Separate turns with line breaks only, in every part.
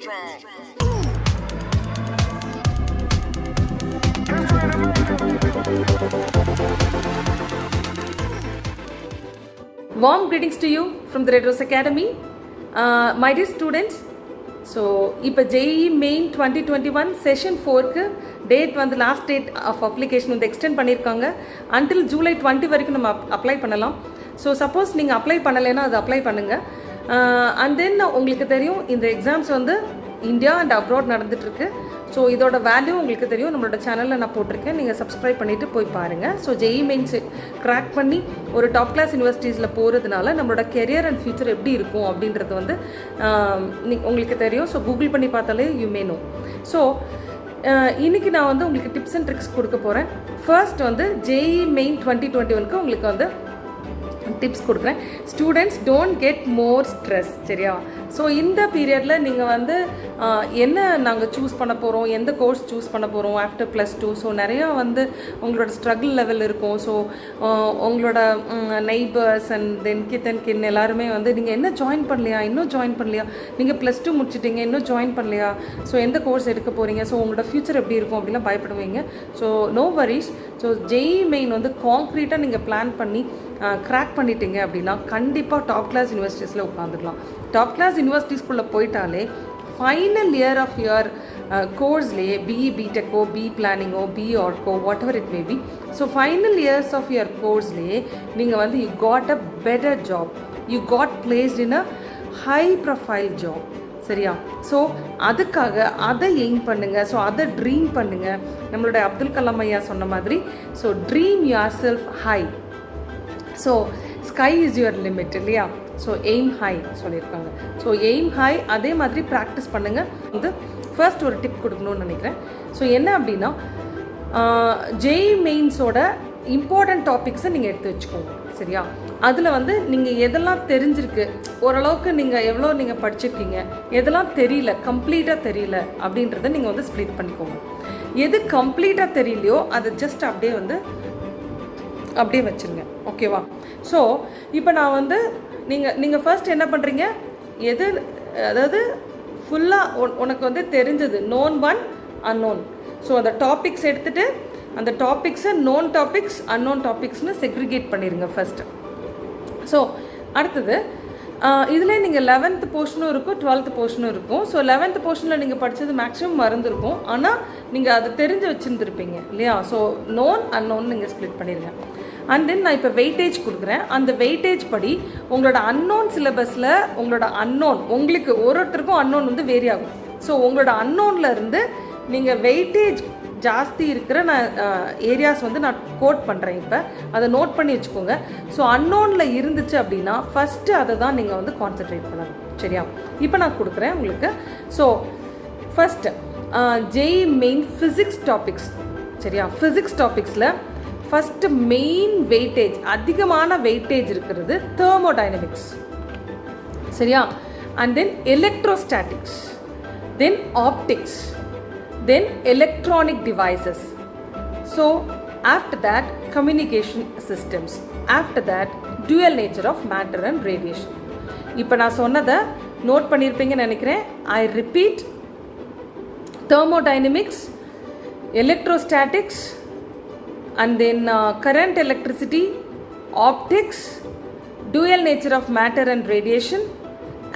Warm greetings to you from the Red Rose Academy. My dear students, so இப்போ JEE Main 2021 Session 4க்கு date வந்து last date of application வந்து extend பண்ணியிருக்காங்க. Until July 20 வரைக்கும் நம்ம apply பண்ணலாம். So suppose நீங்கள் apply பண்ணலைன்னா அது அப்ளை பண்ணுங்கள். அண்ட் தென் உங்களுக்கு தெரியும் இந்த எக்ஸாம்ஸ் வந்து இந்தியா அண்ட் அப்ராட் நடந்துகிட்ருக்கு. ஸோ இதோட வேல்யூ உங்களுக்கு தெரியும், நம்மளோட சேனலில் நான் போட்டிருக்கேன், நீங்கள் சப்ஸ்கிரைப் பண்ணிவிட்டு போய் பாருங்கள். ஸோ JEE மெயின்ஸ் க்ராக் பண்ணி ஒரு டாப் கிளாஸ் யூனிவர்சிட்டிஸில் போகிறதுனால நம்மளோட கெரியர் அண்ட் ஃபியூச்சர் எப்படி இருக்கும் அப்படின்றது வந்து உங்களுக்கு தெரியும். ஸோ கூகுள் பண்ணி பார்த்தாலே யூ மே நோ. ஸோ இன்றைக்கி நான் வந்து உங்களுக்கு டிப்ஸ் அண்ட் ட்ரிக்ஸ் கொடுக்க போகிறேன். ஃபர்ஸ்ட் வந்து JEE மெயின் 2021க்கு உங்களுக்கு வந்து டிப்ஸ் கொடுக்குறேன். Students don't get more stress, சரியா? ஸோ இந்த பீரியடில் நீங்கள் வந்து என்ன நாங்கள் சூஸ் பண்ண போகிறோம், எந்த கோர்ஸ் சூஸ் பண்ண போகிறோம் ஆஃப்டர் +2. ஸோ நிறையா வந்து உங்களோட ஸ்ட்ரகிள் லெவல் இருக்கும். ஸோ உங்களோட நெய்பர்ஸ் அண்ட் தென் கின் எல்லாருமே வந்து நீங்கள் என்ன ஜாயின் பண்ணலையா, இன்னும் ஜாயின் பண்ணலையா, நீங்கள் +2 முடிச்சிட்டிங்க இன்னும் ஜாயின் பண்ணலையா, ஸோ எந்த கோர்ஸ் எடுக்க போகிறீங்க, ஸோ உங்களோட ஃப்யூச்சர் எப்படி இருக்கும் அப்படிலாம் பயப்படுவீங்க. So no worries. So JEE main வந்து கான்க்ரீட்டாக நீங்கள் பிளான் பண்ணி க்ராக் பண்ணிட்டீங்க அப்படின்னா கண்டிப்பாக டாப் கிளாஸ் யூனிவர்சிட்டிஸில் உட்காந்துக்கலாம். டாப் கிளாஸ் யூனிவர்சிட்டிஸ்குள்ளே போயிட்டாலே ஃபைனல் இயர் ஆஃப் யுவர் கோர்ஸ்லேயே BE BTechஓ B பிளானிங்கோ B ஆர்ட்கோ whatever it may be, so final years of your கோர்ஸ்லேயே நீங்கள் வந்து you got a better job, you got placed in a high profile job, சரியா? ஸோ அதுக்காக அதை எய்ம் பண்ணுங்கள். ஸோ அதை ட்ரீம் பண்ணுங்கள். நம்மளோட அப்துல் கலாம் ஐயா சொன்ன மாதிரி, so dream your self high. So sky is your limit இல்லையா? ஸோ எய்ம் ஹை சொல்லியிருக்காங்க. ஸோ எய்ம் ஹை, அதே மாதிரி ப்ராக்டிஸ் பண்ணுங்கள். வந்து ஃபர்ஸ்ட் ஒரு டிப் கொடுக்கணும்னு நினைக்கிறேன். ஸோ என்ன அப்படின்னா JEE மெயின்ஸோட இம்பார்ட்டண்ட் டாபிக்ஸை நீங்கள் எடுத்து வச்சுக்கோங்க, சரியா? அதில் வந்து நீங்கள் எதெல்லாம் தெரிஞ்சிருக்கு, ஓரளவுக்கு நீங்கள் எவ்வளோ நீங்கள் படிச்சிருக்கீங்க, எதெல்லாம் தெரியல, கம்ப்ளீட்டாக தெரியல அப்படின்றத நீங்கள் வந்து ஸ்ப்ளிட் பண்ணிக்கோங்க. எது கம்ப்ளீட்டாக தெரியலையோ அதை ஜஸ்ட் அப்படியே வச்சுருங்க, ஓகேவா? ஸோ இப்போ நான் வந்து நீங்கள் ஃபர்ஸ்ட் என்ன பண்ணுறீங்க, எது அதாவது ஃபுல்லாக உனக்கு வந்து தெரிஞ்சது நோன் ஒன் அன்னோன். ஸோ அந்த டாபிக்ஸ் எடுத்துகிட்டு அந்த டாபிக்ஸை நோன் டாபிக்ஸ் அன்னோன் டாபிக்ஸ்னு செக்ரிகேட் பண்ணிடுங்க ஃபர்ஸ்ட்டு. ஸோ அடுத்தது இதில் நீங்கள் 11th போர்ஷனும் இருக்கும் 12th போர்ஷனும் இருக்கும். ஸோ 11th போர்ஷனில் நீங்கள் படித்தது மேக்ஸிமம் மறந்துருக்கும், ஆனால் நீங்கள் அதை தெரிஞ்சு வச்சுருந்துருப்பீங்க இல்லையா? ஸோ நோன் அன்னோன் நீங்கள் ஸ்ப்ளிட் பண்ணிடுங்க. அண்ட் தென் நான் இப்போ வெயிட்டேஜ் கொடுக்குறேன். அந்த வெயிட்டேஜ் படி உங்களோட அன்னோன் சிலபஸில் உங்களோட அன்னோன் உங்களுக்கு ஒருத்தருக்கும் அன்னோன் வந்து வேரி ஆகும். ஸோ உங்களோட அன்னோனில் இருந்து நீங்கள் வெயிட்டேஜ் ஜாஸ்தி இருக்கிற நான் ஏரியாஸ் வந்து நான் கோட் பண்ணுறேன். இப்போ அதை நோட் பண்ணி வச்சுக்கோங்க. ஸோ அன்னோனில் இருந்துச்சு அப்படின்னா ஃபஸ்ட்டு அதை தான் நீங்கள் வந்து கான்சென்ட்ரேட் பண்ணணும், சரியா? இப்போ நான் கொடுக்குறேன் உங்களுக்கு. So first JEE main physics topics, சரியா? ஃபிசிக்ஸ் டாபிக்ஸில் ஃபஸ்ட்டு மெயின் வெயிட்டேஜ், அதிகமான வெயிட்டேஜ் இருக்கிறது தெர்மோடைனமிக்ஸ், சரியா? And then electrostatics, then optics, then electronic devices. So after that communication systems, after that dual nature of matter and radiation. இப்போ நான் சொன்னதை note பண்ணியிருப்பீங்கன்னு நினைக்கிறேன். I repeat, thermodynamics, electrostatics, and then current electricity, optics, dual nature of matter and radiation,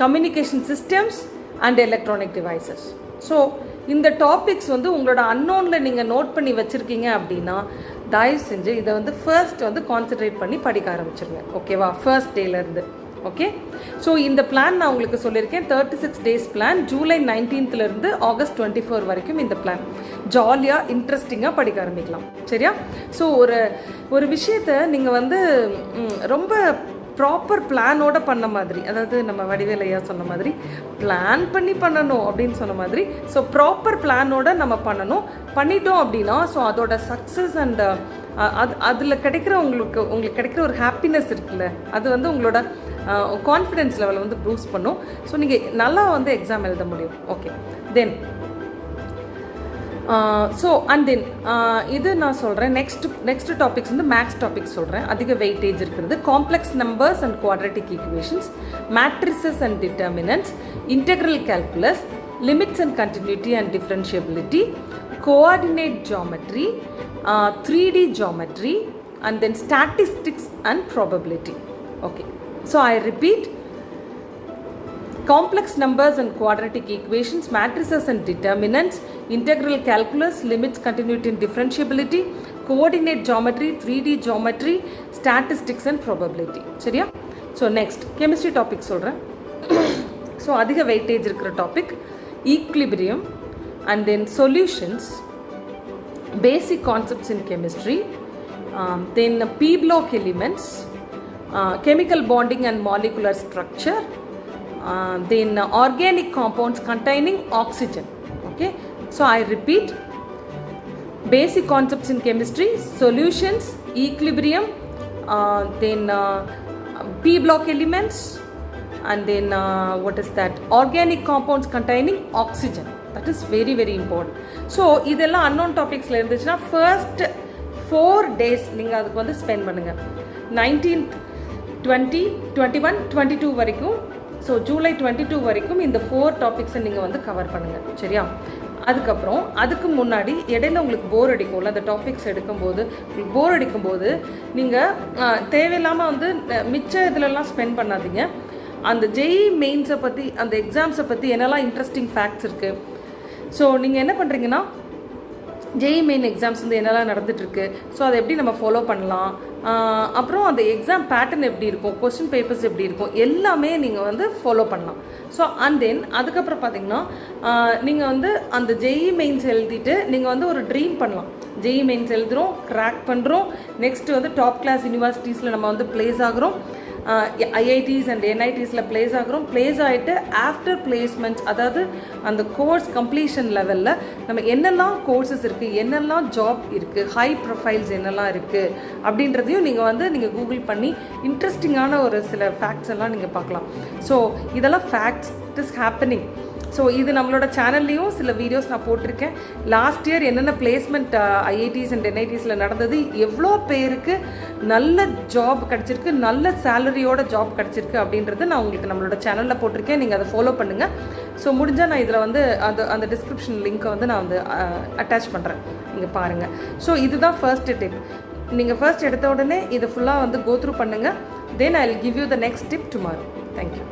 communication systems and electronic devices. So இந்த topics வந்து உங்களோட அன்னோனில் நீங்கள் note பண்ணி வச்சுருக்கீங்க அப்படின்னா தயவு செஞ்சு இதை வந்து ஃபர்ஸ்ட் வந்து கான்சென்ட்ரேட் பண்ணி படிக்க ஆரம்பிச்சிருங்க, ஓகேவா? ஃபர்ஸ்ட் டேலேருந்து, ஓகே? ஸோ இந்த பிளான் நான் உங்களுக்கு சொல்லியிருக்கேன், 36 days plan, July 19th August 24 வரைக்கும் இந்த பிளான். ஜாலியாக இன்ட்ரெஸ்டிங்காக படிக்க ஆரம்பிக்கலாம், சரியா? ஸோ ஒரு விஷயத்தை நீங்கள் வந்து ரொம்ப ப்ராப்பர் பிளானோட பண்ண மாதிரி, அதாவது நம்ம வடிவேலையா சொன்ன மாதிரி பிளான் பண்ணி பண்ணணும் அப்படின்னு சொன்ன மாதிரி, ஸோ ப்ராப்பர் பிளானோட நம்ம பண்ணிட்டோம் அப்படின்னா ஸோ அதோட சக்ஸஸ் அண்ட் அதில் கிடைக்கிற உங்களுக்கு கிடைக்கிற ஒரு ஹாப்பினஸ் இருக்குல்ல, அது வந்து உங்களோட கான்ஃபிடென்ஸ் லெவலை வந்து பூஸ்ட் பண்ணும். ஸோ நீங்கள் நல்லா வந்து எக்ஸாம் எழுத முடியும், okay? Then so and then இது நான் சொல்கிறேன். நெக்ஸ்ட் டாபிக்ஸ் வந்து மேக்ஸ் டாபிக்ஸ் சொல்கிறேன். அதிக வெயிட்டேஜ் இருக்கிறது complex numbers and quadratic equations, matrices and determinants, integral calculus, limits and continuity and differentiability, coordinate geometry, 3D geometry, and then statistics and probability. Okay, so I repeat: complex numbers and quadratic equations, matrices and determinants, integral calculus, limits, continuity and differentiability, coordinate geometry, 3D geometry, statistics and probability. சரியா? So next chemistry topic சொல்கிறேன். So அதிக weightage இருக்கிற topic equilibrium, and then solutions, basic concepts in chemistry, then p block elements, chemical bonding and molecular structure, then organic compounds containing oxygen. Okay, so I repeat: basic concepts in chemistry, solutions, equilibrium, then p block elements, and then what is that, organic compounds containing oxygen. That is very very important. So இதெல்லாம் unknown topicsல இருந்துச்சுன்னா first 4 days நீங்கள் அதுக்கு வந்து spend பண்ணுங்கள். 19th 20 21 22 வரைக்கும், so July 22 வரைக்கும் இந்த 4 டாபிக்ஸை நீங்கள் வந்து கவர் பண்ணுங்கள். சரியா? அதுக்கப்புறம் அதுக்கு முன்னாடி இடையில உங்களுக்கு போர் அடிக்கும்ல, அந்த டாபிக்ஸ் எடுக்கும்போது உங்களுக்கு போர் அடிக்கும்போது நீங்கள் தேவையில்லாமல் வந்து மிச்ச இதிலெல்லாம் ஸ்பெண்ட் பண்ணாதீங்க. அந்த ஜெஇ மெயின்ஸை பற்றி, அந்த எக்ஸாம்ஸை பற்றி என்னெல்லாம் இன்ட்ரெஸ்டிங் ஃபேக்ட்ஸ் இருக்குது, ஸோ நீங்கள் என்ன பண்ணுறீங்கன்னா ஜெஇ மெயின் எக்ஸாம்ஸ் வந்து என்னெல்லாம் நடந்துகிட்ருக்கு, ஸோ அதை எப்படி நம்ம ஃபாலோ பண்ணலாம், அப்புறம் அந்த எக்ஸாம் பேட்டர்ன் எப்படி இருக்கும், கொஸ்டின் பேப்பர்ஸ் எப்படி இருக்கும், எல்லாமே நீங்கள் வந்து ஃபாலோ பண்ணலாம். ஸோ அண்ட் தென் அதுக்கப்புறம் பார்த்தீங்கன்னா நீங்கள் வந்து அந்த ஜெஇ மெயின்ஸ் எழுதிட்டு நீங்கள் வந்து ஒரு ட்ரீம் பண்ணலாம். ஜெஇ மெயின்ஸ் எழுதுகிறோம், கிராக் பண்ணுறோம், நெக்ஸ்ட்டு வந்து டாப் கிளாஸ் யூனிவர்சிட்டிஸில் நம்ம வந்து பிளேஸ் ஆகிறோம், ஐஐடிஸ் அண்ட் என்ஐடிஸில் பிளேஸ் ஆகிறோம். பிளேஸ் ஆகிட்டு ஆஃப்டர் பிளேஸ்மெண்ட்ஸ், அதாவது அந்த கோர்ஸ் கம்ப்ளீஷன் லெவலில் நம்ம என்னெல்லாம் கோர்சஸ் இருக்குது, என்னெல்லாம் ஜாப் இருக்குது, ஹை ப்ரொஃபைல்ஸ் என்னெல்லாம் இருக்குது அப்படின்றதையும் நீங்கள் கூகுள் பண்ணி இன்ட்ரெஸ்டிங்கான ஒரு சில ஃபேக்ட்ஸ் எல்லாம் நீங்கள் பார்க்கலாம். ஸோ இதெல்லாம் facts, it is happening. So இது நம்மளோட சேனல்லையும் சில வீடியோஸ் நான் போட்டிருக்கேன். லாஸ்ட் இயர் என்னென்ன பிளேஸ்மெண்ட் ஐஐடிஸ் அண்ட் என்ஐடிஸில் நடந்தது, எவ்வளோ பேருக்கு நல்ல ஜாப் கிடச்சிருக்கு, நல்ல சேலரியோட ஜாப் கிடச்சிருக்கு அப்படின்றது நான் உங்களுக்கு நம்மளோட சேனலில் போட்டிருக்கேன். நீங்கள் அதை ஃபாலோ பண்ணுங்கள். ஸோ முடிஞ்சால் நான் இதில் வந்து அந்த டிஸ்கிரிப்ஷன் லிங்க்கை வந்து நான் வந்து அட்டாச் பண்ணுறேன், நீங்கள் பாருங்கள். ஸோ இதுதான் ஃபர்ஸ்ட் டிப். நீங்கள் ஃபர்ஸ்ட் எடுத்த உடனே இதை ஃபுல்லாக வந்து கோ த்ரூ பண்ணுங்கள். Then I will give you the next tip tomorrow. Thank you.